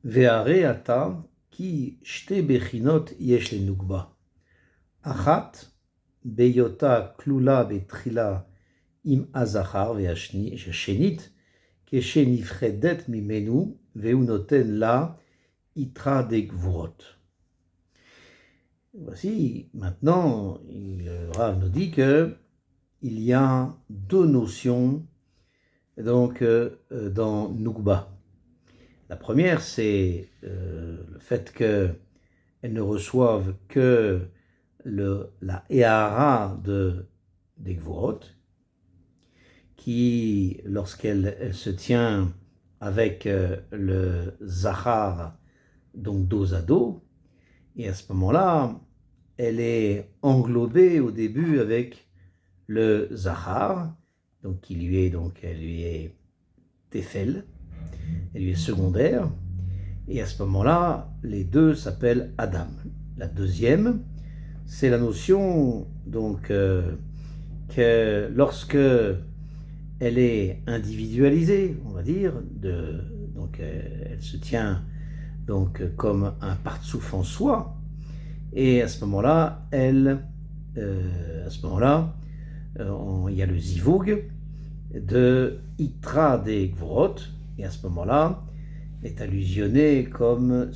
Ve'are ata ki shte bechinot yesh lenukba. Achat beyota klula betchila im azachar ve'ashenit keshe nifredet mimenu ve'u noten la itra de gvurot. Voici, maintenant, le Rav nous dit que il y a deux notions donc dans Nukba. La première, c'est le fait qu'elles ne reçoivent que la Ehara des Gvorot, qui, lorsqu'elle se tient avec le Zachar, donc dos à dos, et à ce moment-là, elle est englobée au début avec le Zachar, donc elle lui est Tefel, elle lui est secondaire, et à ce moment-là, les deux s'appellent Adam. La deuxième, c'est la notion donc que lorsque elle est individualisée, on va dire, donc elle se tient donc comme un partsouf en soi, et à ce moment-là, il y a le zivug de Itra des Gvorot, et à ce moment-là, est allusionnée comme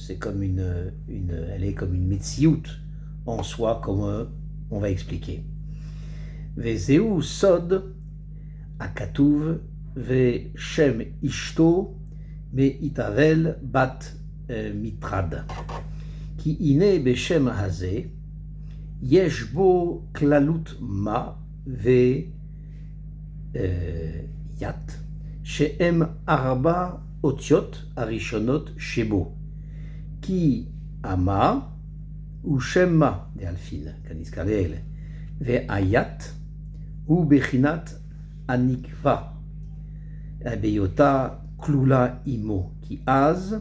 elle est comme une metsiout en soi, comme on va expliquer. Vezeu sod akatuv ve shem ishto me itavel bat mitrad ki ine beshem haze yesh bo klalut ma ve yat she'em arba otiot arishonot shebo ki ama ou shemma de alfin kaniskalele ve ayat ou bechinat anikva abeyota klula imo ki az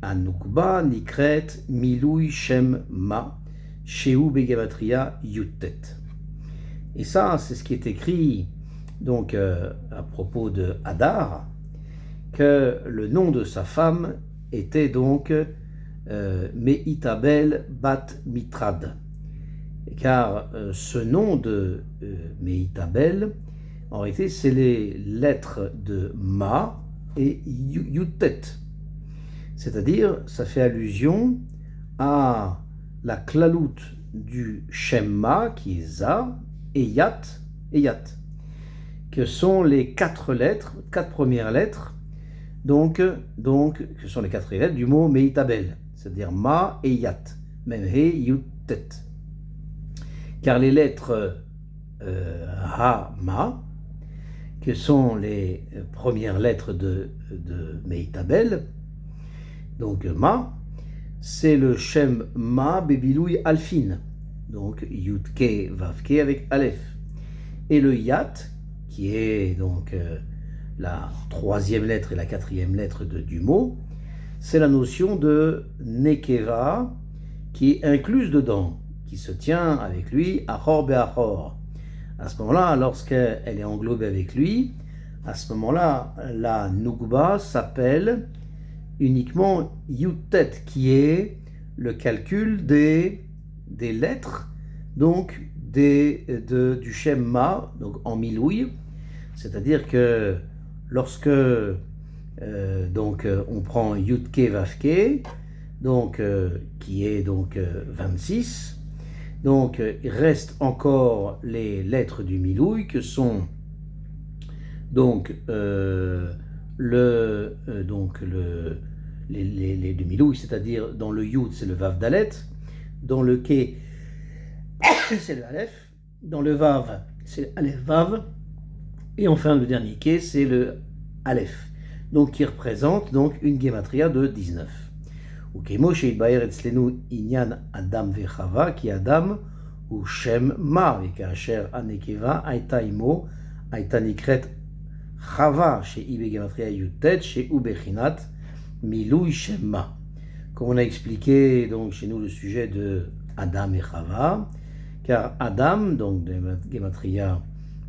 anukba nikret milui shem ma sheu begematria yutet. Et ça, c'est ce qui est écrit donc à propos de Hadar, que le nom de sa femme était donc Mehitabel bat Mitrad. Car ce nom de Mehitabel, en réalité, c'est les lettres de Ma et Yutet. C'est-à-dire, ça fait allusion à la klalout du Shemma, qui est Za, et Yat, que sont les quatre premières lettres, donc que sont les quatre lettres du mot Mehitabel, c'est-à-dire Ma et Yat, Memhe Yutet. Car les lettres Ha, Ma, que sont les premières lettres de Mehitabel, donc Ma, c'est le Shem Ma Bebiloui Alfin, donc Yutke Vavke avec Aleph. Et le Yat, qui est donc la troisième lettre et la quatrième lettre du mot, c'est la notion de Nekeva qui est incluse dedans, qui se tient avec lui Achor Be'achor. À ce moment-là, lorsqu'elle est englobée avec lui, à ce moment-là, la Nukba s'appelle uniquement Yutet, qui est le calcul des lettres, donc du Shemma, donc en milouï, c'est-à-dire que lorsque on prend Yutke Vavke, donc qui est donc 26, donc il reste encore les lettres du milouï que sont donc les du milouï, c'est-à-dire dans le Yud c'est le Vav Dalet, dans le Ke c'est le Aleph, dans le Vav c'est le Aleph Vav, et enfin le dernier Ke c'est le Aleph, donc qui représente donc une gematria de 19. Ukemo sheitbaer etzlenu inyan Adam vechava ki Adam ou Shem Ma vekaasher anekeva aita imo aita nikret Chava shei begematria yutet shei bechinat milui Shemma. Comme on a expliqué donc chez nous le sujet de Adam et Chava, car Adam, donc de Gematria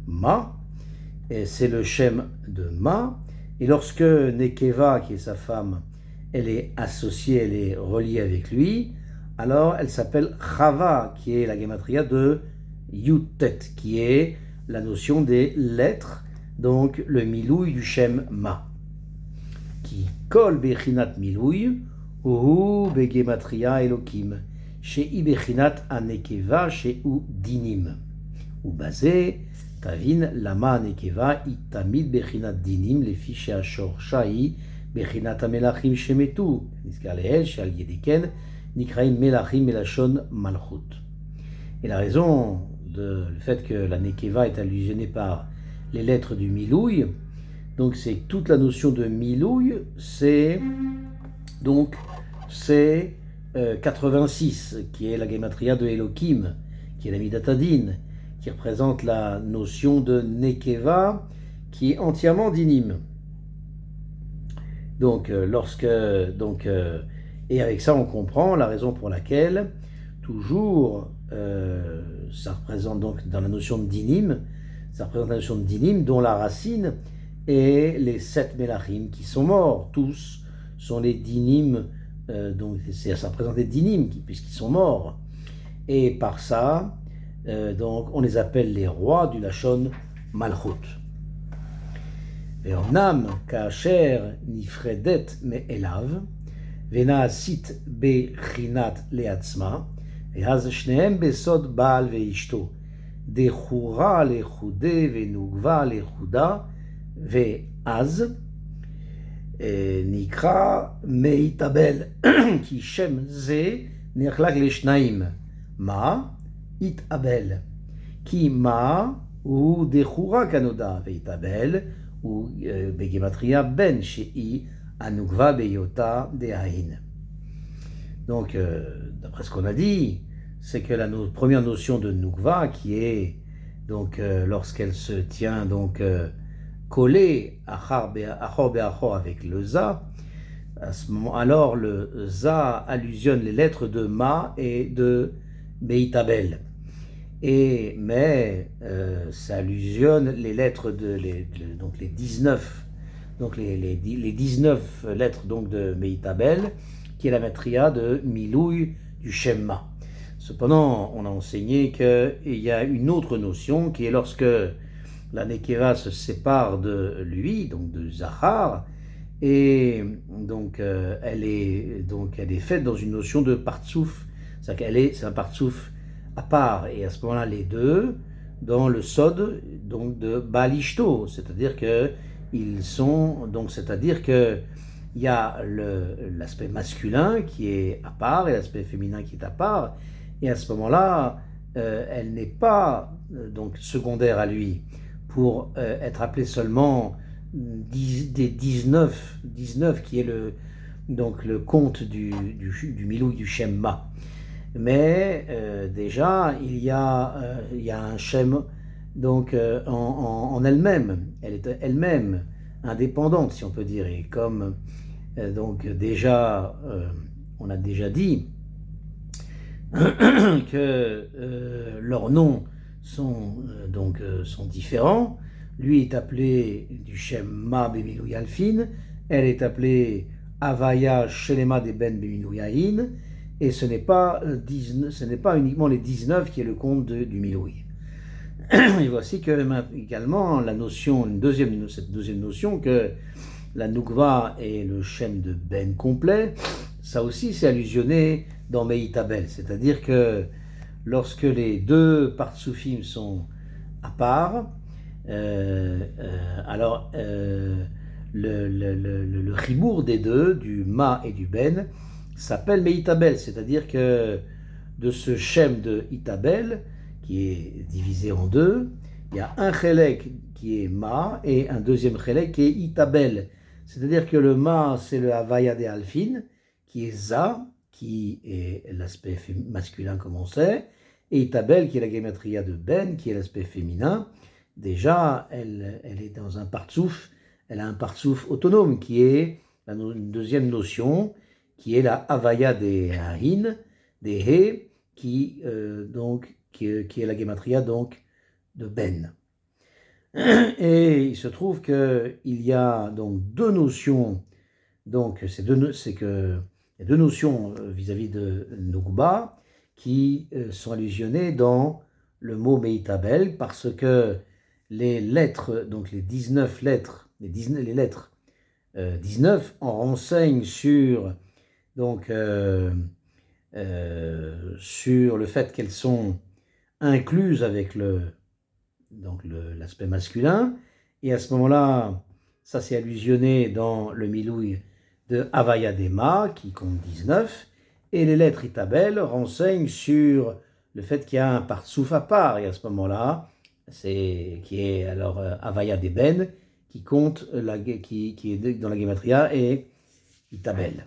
Ma, et c'est le Shem de Ma, et lorsque Nekeva, qui est sa femme, elle est associée, elle est reliée avec lui, alors elle s'appelle Chava, qui est la gematria de Yutet, qui est la notion des lettres, donc le milouï du Shem Ma, qui kol bechinat milouï, ou begematria Elokim, chez bechinat anekeva, chez ou dinim, ou basé, tavin lama anekeva, itamid bechinat dinim, les fiches ashor shai, bechinat amelachim shemetu, niskar lehel, shal yediken, nikraim melachim melachon malchut. Et la raison du fait que la nekeva est allusionnée par les lettres du milouï, donc c'est toute la notion de milouï, c'est 86, qui est la gematria de Elokim, qui est la Midatadin, qui représente la notion de nekeva, qui est entièrement dinim. Donc, et avec ça, on comprend la raison pour laquelle, toujours, ça représente donc dans la notion de dinim, ça représente la notion de dinim, dont la racine est les 7 mélachim qui sont morts. Tous sont les dinim, donc ça représente les dinim puisqu'ils sont morts. Et par ça, donc on les appelle les rois du Lachon Malchut. ואומנם כאשר נפרדת מאליו ונעשית בחינת לעצמה, ואז שניהם בסוד בעל ואשתו, דחורה לחודה ונוגבה לחודה, ואז נקרא מיתבל, כי שם זה נחלק לשניים, מה? יתאבל, כי מה הוא דחורה כנודע, ויתאבל ou Begematria Ben Shei Anugva Beyota Dehain. Donc, d'après ce qu'on a dit, c'est que la première notion de Nugva, qui est donc lorsqu'elle se tient donc collée Achor Beachor avec le Za, à ce moment, alors le Za allusionne les lettres de Ma et de Beitabel. Mais ça allusionne les lettres donc les 19, donc les 19 lettres donc de Meitabel, qui est la matria de Milouï du Shemma. Cependant, on a enseigné qu'il y a une autre notion qui est lorsque la Nekeva se sépare de lui, donc de Zachar, et donc elle est faite dans une notion de partsouf, c'est un partsouf à part, et à ce moment-là, les deux, dans le sod, donc de Balishto, c'est-à-dire que il y a l'aspect masculin qui est à part et l'aspect féminin qui est à part, et à ce moment-là, elle n'est pas donc secondaire à lui pour être appelée seulement des 19 qui est le compte du Milouï du Shemma. Mais déjà, il y a un Shem donc, en elle-même. Elle est elle-même indépendante, si on peut dire. Et comme donc déjà, on a déjà dit que leurs noms sont différents. Lui est appelé du Shem Ma Bemilouï Alfin. Elle est appelée Avaya Shelema de Ben Bemilouï Aïn. Et ce n'est pas uniquement les 19 qui est le compte du Milouï. Et voici que également cette deuxième notion que la Nukva est le Shem de Ben complet, ça aussi c'est allusionné dans Meitabel, c'est-à-dire que lorsque les deux partsoufim sont à part, alors le ribour des deux, du Ma et du Ben, s'appelle Meitabel, c'est-à-dire que de ce Shem de Itabel, qui est divisé en deux, il y a un Chelek qui est Ma et un deuxième Chelek qui est Itabel. C'est-à-dire que le Ma, c'est le Havaya de Alfin, qui est Za, qui est l'aspect masculin comme on sait, et Itabel, qui est la gematria de Ben, qui est l'aspect féminin. Déjà, elle est dans un partsouf, elle a un partsouf autonome, qui est une deuxième notion, qui est la Havaya des Hahin, des He, qui est la gematria donc de Ben. Et il se trouve qu'il y a donc deux notions Donc, c'est que il y a deux notions vis-à-vis de Nugba qui sont allusionnées dans le mot Meitabel, parce que les lettres, donc les 19 lettres, les lettres 19 en renseignent sur, donc, sur le fait qu'elles sont incluses avec l'aspect masculin, et à ce moment-là, ça s'est allusionné dans le Milouï de Havaya Dema, qui compte 19, et les lettres Itabel renseignent sur le fait qu'il y a un partsouf à part, et à ce moment-là, qui est alors Havaya Deben, qui compte, qui est dans la Gematria, et Itabel.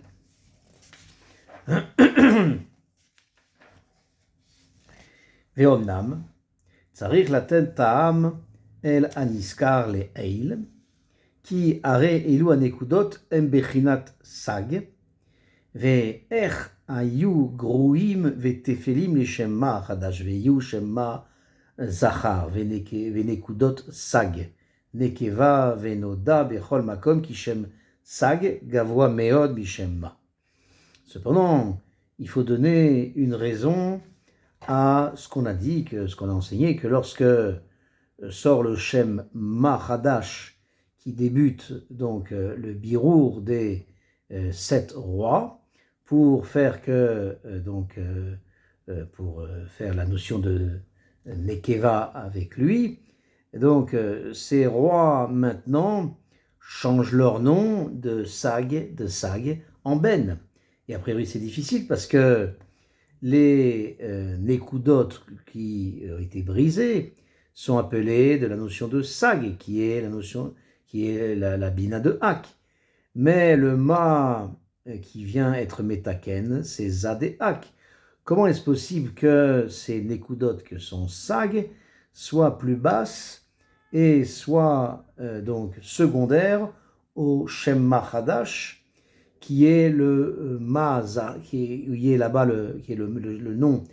Veomnam, צריך לתת טעם אל הנזכר לעיל, כי הרי אלו הנקודות הם בחינת סג, ואיך היו גרועים ותפלים לשם מה חדש, ויהיו שם מה זכר ונקודות סג, נקבה ונודע בכל מקום, כי שם סג גבוה מאוד משם מה. Cependant, il faut donner une raison à ce qu'on a dit, ce qu'on a enseigné, que lorsque sort le Shem Mahadash, qui débute donc le birour des 7 rois, pour faire pour faire la notion de Nekeva avec lui, donc ces rois maintenant changent leur nom de Sag en Ben. Et a priori c'est difficile parce que les Nekudot qui ont été brisés sont appelés de la notion de Sag, qui est la Bina de Hak. Mais le Ma qui vient être Metaken, c'est Zad et Hak. Comment est-ce possible que ces Nekudot que sont Sag soient plus basses et soient donc secondaires au Shem Mahadash, qui est le Maza, qui est là-bas qui est le nom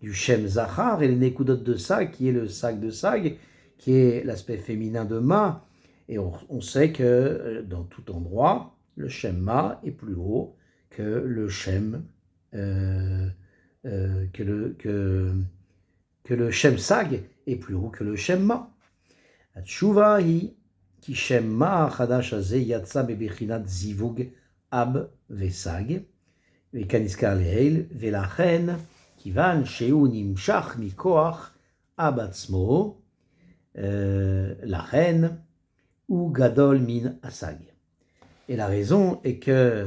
du Shem Zachar, et le Nekudot de Sag, qui est le Sag de Sag, qui est l'aspect féminin de Ma. Et on sait que dans tout endroit, le Shem Ma est plus haut que le Shem que le Shem Sag est plus haut que le Shem Ma. Atshuva hi ki Shem Ma chadash hazeh yatsa bebechinat zivug Ab וסג, וכאן נזכר לעיל, ולכן כיוון שהוא נמשך מכוח אב עצמו, לכן הוא גדול מן הסג. Et la raison est que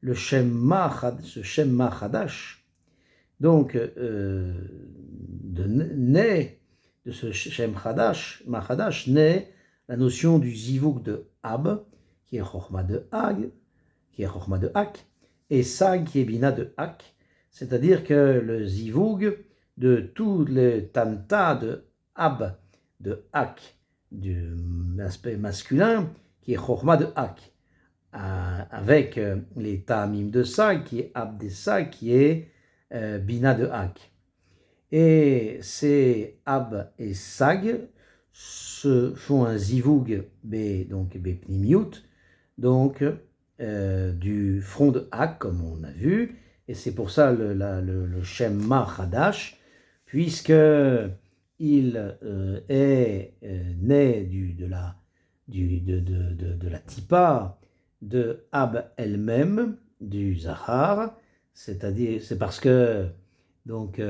ce Shem Ma Chadash, donc naît de ce Shem Ma Chadash, naît la notion du zivug de Ab, qui est Chochma de Hag, qui est Chochma de Hak, et Sag qui est Bina de Hak, c'est-à-dire que le zivug de tous les tantas de Ab, de Hak, de l'aspect masculin, qui est Chochma de Hak, avec les Ta'amim de Sag, qui est Ab de Sag, qui est Bina de Hak. Et ces Ab et Sag se font un zivug, donc Bepnimiut, donc du front de Hak, comme on a vu, et c'est pour ça le Shem Mahadash, puisque il est né de la Tipa de Ab elle-même, du Zahar, c'est-à-dire, c'est parce que donc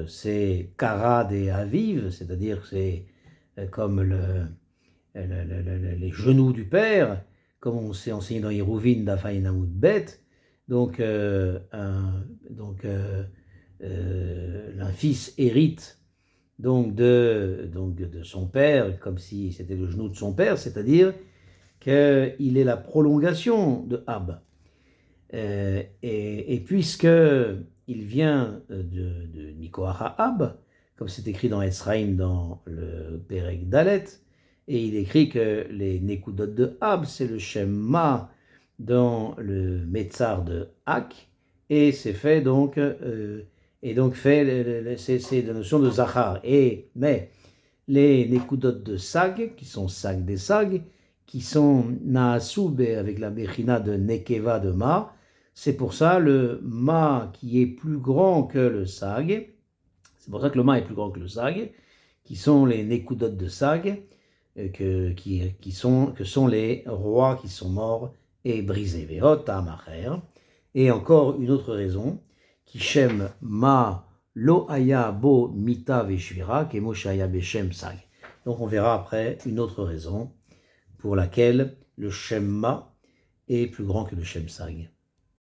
c'est Kara des Aviv, c'est-à-dire c'est comme les genoux du père, comme on s'est enseigné dans Yeruvin d'Afaïn Amoud Bet, donc un fils hérite donc de son père, comme si c'était le genou de son père, c'est-à-dire qu'il est la prolongation de Ab. Et puisque il vient de Mikoach Ab, comme c'est écrit dans Etzraïm dans le Perek Dalet, et il écrit que les Nekudot de Ab, c'est le Shem Ma dans le Metzar de Hak, et c'est fait donc, c'est la notion de Zachar. Mais les Nekudot de Sag, qui sont Sag des Sag, qui sont Naasub avec la Bechina de Nekeva de Ma. C'est pour ça le Ma qui est plus grand que le Sag. C'est pour ça que le Ma est plus grand que le Sag, qui sont les Nekudot de Sag, que sont les rois qui sont morts et brisés. Ve'ot ha'macher. Et encore une autre raison, qui shem ma lo haya bo mita veshvira kemo shaya beshem sag. Donc on verra après une autre raison pour laquelle le shem ma est plus grand que le shem sag.